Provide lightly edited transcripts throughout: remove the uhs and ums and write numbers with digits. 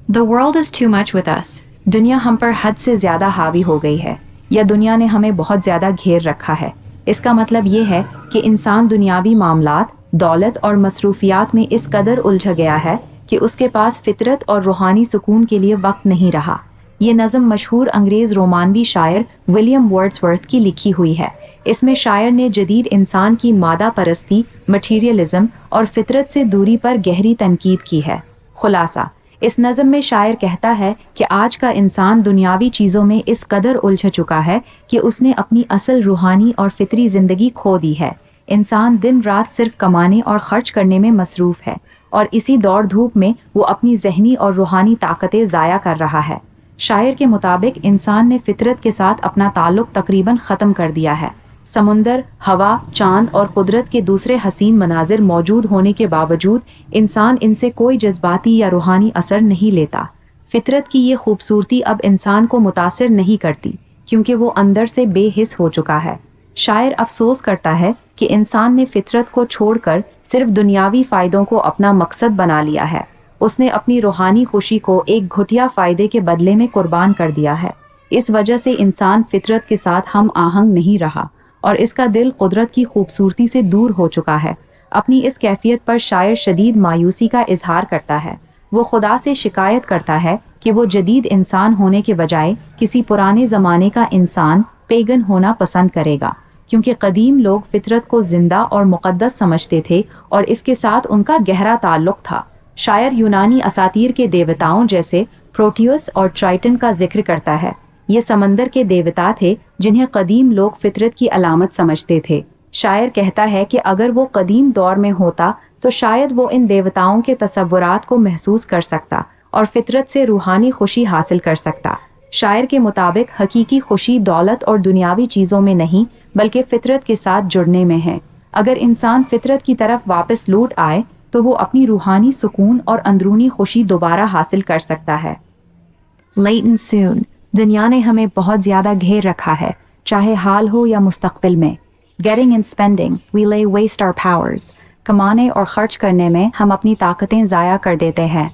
The world is too much with us. दुनिया हम पर हद से ज़्यादा हावी हो गई है, या दुनिया ने हमें बहुत ज़्यादा घेर रखा है। इसका मतलब ये है कि इंसान दुनियावी मामलात, दौलत और मसरूफियात में इस कदर उलझ गया है कि उसके पास फितरत और रूहानी सुकून के लिए वक्त नहीं रहा। ये नज़म मशहूर अंग्रेज़ रोमानवी शायर विलियम वर्ड्सवर्थ की लिखी हुई है। इसमें शायर ने जदीद इंसान की मादा परस्ती, मटीरियलिज्म और फितरत से दूरी पर गहरी तनकीद की है। खुलासा, इस नज़म में शायर कहता है कि आज का इंसान दुनियावी चीज़ों में इस कदर उलझ चुका है कि उसने अपनी असल रूहानी और फितरी ज़िंदगी खो दी है। इंसान दिन रात सिर्फ कमाने और खर्च करने में मसरूफ़ है, और इसी दौड़ धूप में वो अपनी जहनी और रूहानी ताकतें ज़ाया कर रहा है। शायर के मुताबिक इंसान ने फितरत के साथ अपना ताल्लुक़ तकरीबन ख़त्म कर दिया है। समुंदर, हवा, चांद और कुदरत के दूसरे हसीन मनाजिर मौजूद होने के बावजूद इंसान इनसे कोई जज्बाती या रूहानी असर नहीं लेता। फितरत की ये खूबसूरती अब इंसान को मुतासिर नहीं करती, क्योंकि वो अंदर से बेहिस हो चुका है। शायर अफसोस करता है कि इंसान ने फितरत को छोड़कर सिर्फ दुनियावी फ़ायदों को अपना मकसद बना लिया है। उसने अपनी रूहानी खुशी को एक घटिया फ़ायदे के बदले में कुर्बान कर दिया है। इस वजह से इंसान फितरत के साथ हम आहंग नहीं रहा, और इसका दिल कुदरत की खूबसूरती से दूर हो चुका है। अपनी इस कैफियत पर शायर शदीद मायूसी का इजहार करता है। वो खुदा से शिकायत करता है कि वो जदीद इंसान होने के बजाय किसी पुराने ज़माने का इंसान, पेगन होना पसंद करेगा, क्योंकि कदीम लोग फितरत को जिंदा और मुक़द्दस समझते थे और इसके साथ उनका गहरा ताल्लुक़ था। शायर यूनानी असातीर के देवताओं जैसे प्रोटियस और ट्राइटन का जिक्र करता है। ये समंदर के देवता थे जिन्हें कदीम लोग फितरत की अलामत समझते थे। शायर कहता है कि अगर वो कदीम दौर में होता तो शायद वो इन देवताओं के तसव्वुरात को महसूस कर सकता और फितरत से रूहानी खुशी हासिल कर सकता। शायर के मुताबिक हकीकी खुशी दौलत और दुनियावी चीज़ों में नहीं, बल्कि फितरत के साथ जुड़ने में है। अगर इंसान फितरत की तरफ वापस लौट आए तो वो अपनी रूहानी सुकून और अंदरूनी खुशी दोबारा हासिल कर सकता है। Late and soon, दुनिया ने हमें बहुत ज़्यादा घेर रखा है, चाहे हाल हो या मुस्तकबिल में। Getting and spending, we lay waste our powers. कमाने और खर्च करने में हम अपनी ताकतें ज़ाया कर देते हैं।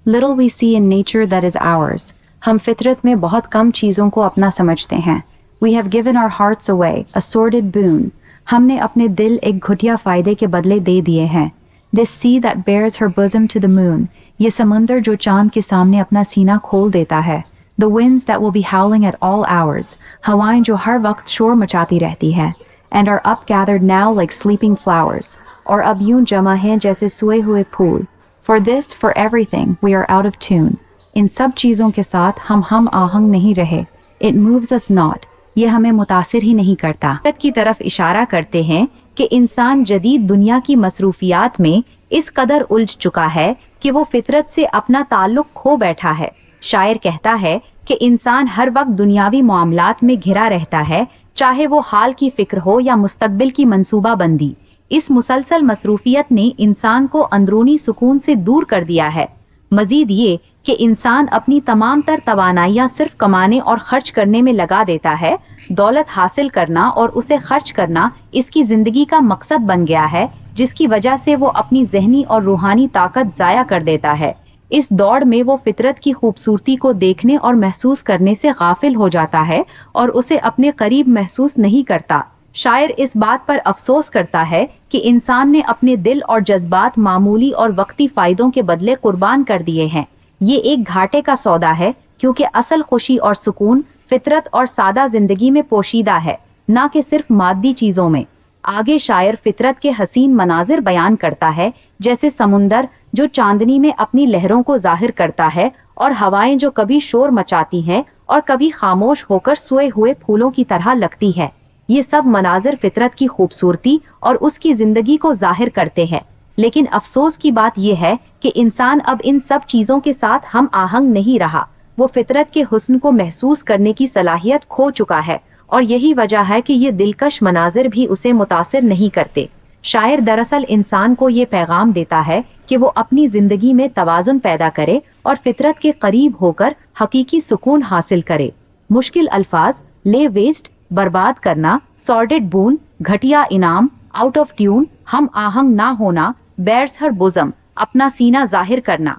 Little we see in nature that is ours. हम फितरत में बहुत कम चीज़ों को अपना समझते हैं। We have given our hearts away, a sordid boon. हमने अपने दिल एक घटिया फ़ायदे के बदले दे दिए हैं। This sea that bears her bosom to the moon. ये समंदर जो चांद के सामने अपना सीना खोल देता है। The winds that will be howling at all hours. हवाएं जो हर वक्त शोर मचाती रहती हैं। And are up gathered now like sleeping flowers. और अब यूं जमा हैं जैसे सोए हुए फूल। For this, for everything, we are out of tune. इन सब चीज़ों के साथ हम आहंग नहीं रहे। It moves us not. ये हमें मुतासिर ही नहीं करता। फितरत की तरफ इशारा करते हैं कि इंसान जदीद दुनिया की मसरूफियात में इस कदर उलझ चुका है कि वो फितरत से अपना ताल्लुक़ खो बैठा है। शायर कहता है कि इंसान हर वक्त दुनियावी मामलात में घिरा रहता है, चाहे वो हाल की फिक्र हो या मुस्तकबिल की मंसूबा बंदी। इस मुसलसल मसरूफियत ने इंसान को अंदरूनी सुकून से दूर कर दिया है। मजीद ये कि इंसान अपनी तमाम तर तवानाइयाँ सिर्फ कमाने और खर्च करने में लगा देता है। दौलत हासिल करना और उसे खर्च करना इसकी ज़िंदगी का मकसद बन गया है, जिसकी वजह से वो अपनी जहनी और रूहानी ताकत ज़ाया कर देता है। इस दौड़ में वो फितरत की खूबसूरती को देखने और महसूस करने से गाफिल हो जाता है और उसे अपने करीब महसूस नहीं करता। शायर इस बात पर अफसोस करता है कि इंसान ने अपने दिल और जज्बात मामूली और वक्ती फ़ायदों के बदले कुर्बान कर दिए हैं। ये एक घाटे का सौदा है, क्योंकि असल खुशी और सुकून फितरत और सादा ज़िंदगी में पोशीदा है, ना कि सिर्फ मादी चीज़ों में। आगे शायर फितरत के हसीन मनाजिर बयान करता है, जैसे समुंदर जो चांदनी में अपनी लहरों को जाहिर करता है, और हवाएं जो कभी शोर मचाती हैं और कभी खामोश होकर सोए हुए फूलों की तरह लगती है। ये सब मनाजिर फितरत की खूबसूरती और उसकी ज़िंदगी को जाहिर करते हैं। लेकिन अफसोस की बात यह है कि इंसान अब इन सब चीज़ों के साथ हम आहंग नहीं रहा। वो फितरत के हुस्न को महसूस करने की सलाहियत खो चुका है, और यही वजह है कि ये दिलकश मनाजिर भी उसे मुतासिर नहीं करते। शायर दरअसल इंसान को ये पैगाम देता है कि वो अपनी ज़िंदगी में तवाज़ुन पैदा करे और फितरत के करीब होकर हकीकी सुकून हासिल करे। मुश्किल अल्फाज, ले वेस्ट, बर्बाद करना, सॉर्डेड बून, घटिया इनाम, आउट ऑफ ट्यून, हम आहंग ना होना, बेयर्स हर बोज़म, अपना सीना जाहिर करना।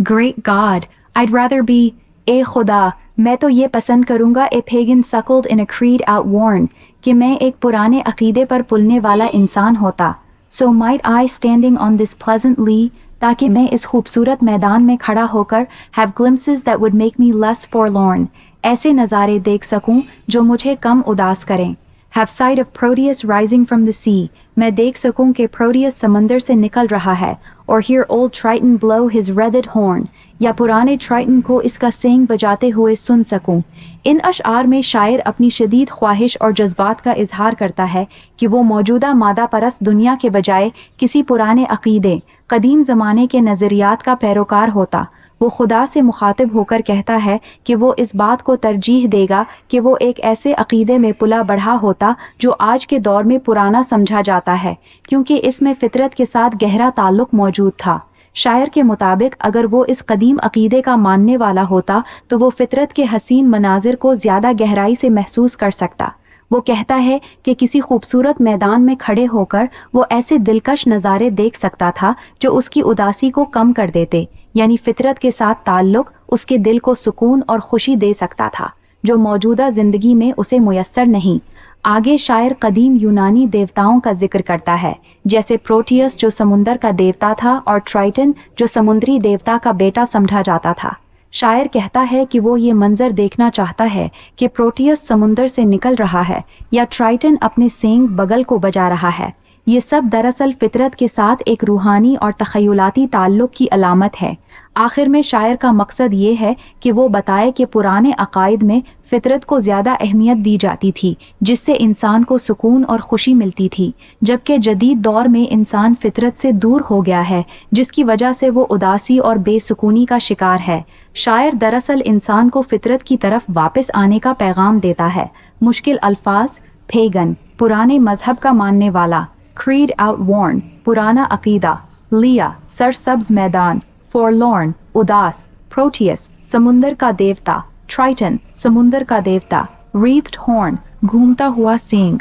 Great God, I'd rather be, ए खुदा, मैं तो ये पसंद करूँगा ए pagan suckled in a creed outworn, कि मैं एक पुराने अकीदे पर पुलने वाला इंसान होता. So might I standing on this pleasant lea, ताकि मैं इस खूबसूरत मैदान में खड़ा होकर have glimpses that would make me less forlorn, ऐसे नज़ारे देख सकूं जो मुझे कम उदास करें. Have sight of Proteus rising from the sea, मैं देख सकूं कि Proteus समंदर से निकल रहा है, or hear old Triton blow his wreathed horn, या पुराने Triton को इसका सींग बजाते हुए सुन सकूं. इन अशआर में शायर अपनी शदीद ख्वाहिश और जज्बात का इजहार करता है कि वो मौजूदा मादा परस्त दुनिया के बजाय किसी पुराने अकीदे, कदीम ज़माने के नज़रियात का पैरोकार होता. वो खुदा से मुखातिब होकर कहता है कि वो इस बात को तरजीह देगा कि वो एक ऐसे अकीदे में पुला बढ़ा होता जो आज के दौर में पुराना समझा जाता है, क्योंकि इसमें फितरत के साथ गहरा ताल्लुक़ मौजूद था. शायर के मुताबिक अगर वो इस कदीम अकीदे का मानने वाला होता तो वो फितरत के हसीन मनाजिर को ज़्यादा गहराई से महसूस कर सकता. वो कहता है कि किसी खूबसूरत मैदान में खड़े होकर वो ऐसे दिलकश नज़ारे देख सकता था जो उसकी उदासी को कम कर देते, यानी फितरत के साथ ताल्लुक़ उसके दिल को सुकून और खुशी दे सकता था जो मौजूदा ज़िंदगी में उसे मुयस्सर नहीं. आगे शायर कदीम यूनानी देवताओं का जिक्र करता है, जैसे प्रोटियस जो समुंदर का देवता था और ट्राइटन जो समुद्री देवता का बेटा समझा जाता था. शायर कहता है कि वो ये मंजर देखना चाहता है कि प्रोटियस समुंदर से निकल रहा है या ट्राइटन अपने सींग बगल को बजा रहा है. ये सब दरअसल फितरत के साथ एक रूहानी और तख़य्युलाती ताल्लुक़ की अलामत है. आखिर में शायर का मकसद ये है कि वो बताए कि पुराने अकायद में फितरत को ज़्यादा अहमियत दी जाती थी, जिससे इंसान को सुकून और खुशी मिलती थी, जबकि जदीद दौर में इंसान फितरत से दूर हो गया है, जिसकी वजह से वो उदासी और बेसुकूनी का शिकार है. शायर दरअसल इंसान को फितरत की तरफ वापस आने का पैगाम देता है. मुश्किल अल्फाज, पेगन, पुराने मजहब का मानने वाला, creed outworn, पुराना अकीदा, लिया, सरसब्ज मैदान, forlorn, उदास, Proteus, समुंदर का देवता, Triton, समुंदर का देवता, wreathed horn, घूमता हुआ सींग.